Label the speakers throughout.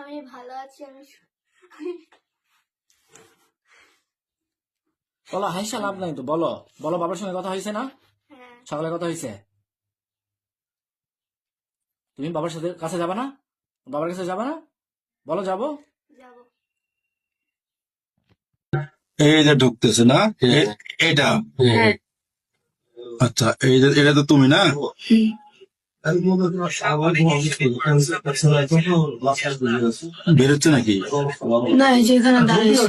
Speaker 1: আমি ভালো আছি।
Speaker 2: বলো, হাইসা লাভ নাই তো, বলো বলো, বাবার সঙ্গে কথা হয়েছে না?
Speaker 1: হ্যাঁ,
Speaker 2: সকালে কথা হয়েছে? তুমি বাবার সাথে কাছে যাবে না? বাবার কাছে যাবে না? বলো যাবো।
Speaker 1: যাবো।
Speaker 3: এই যে ঢুকতেছে না এটা? আচ্ছা, এটা তো তুমি না? বেরোচ্ছে নাকি?
Speaker 1: না, এই যে এখানে দাঁড়িয়েছে।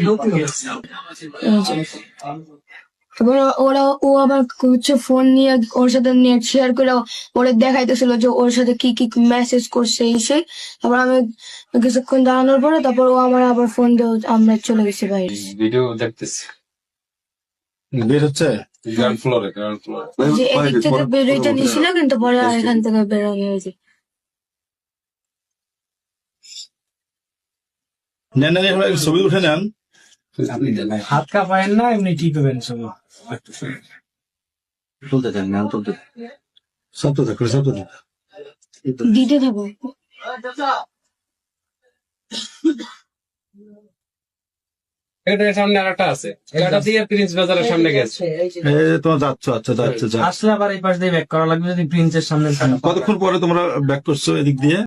Speaker 1: তারপর ও আবার হচ্ছে ফোন নিয়ে ওর সাথে নেট শেয়ার করে ওরে দেখাইতেছিল যে ওর সাথে কি কি মেসেজ করছে এই সেই। তারপর আমি কিছুক্ষণ দাঁড়ানোর পরে তারপর ও আমার আবার ফোন দিয়ে আমরা চলে গেছি বাইরে।
Speaker 4: ভিডিও দেখতেছি
Speaker 3: বেরোচ্ছে?
Speaker 4: গ্রাউন্ড ফ্লোরে
Speaker 1: যে এদিক থেকে বেরোইতে নিছিল কিন্তু পরে আর এখান থেকে বেরোনি হয়েছে।
Speaker 3: নেন নেন, এবার ছবি উঠে নেন।
Speaker 2: হাত কাঁপায়েন না, এমনি ঠিক হবেন সব।
Speaker 3: তুলতে চান না? তুলতে সব তো দেখো, সব তো দেখো।
Speaker 1: দিতে থাকো।
Speaker 4: এটার সামনে আরেকটা আছে, এটা দিয়ে প্রিন্স বাজারের সামনে গেছে।
Speaker 3: এই তোমার যাচ্ছ, আচ্ছা যাচ্ছে।
Speaker 2: আসলে আবার এই পাশ দিয়ে ব্যাক করা লাগবে যদি প্রিন্সের সামনে থাকে।
Speaker 3: কতক্ষণ পরে তোমরা ব্যাক করছো এদিক দিয়ে?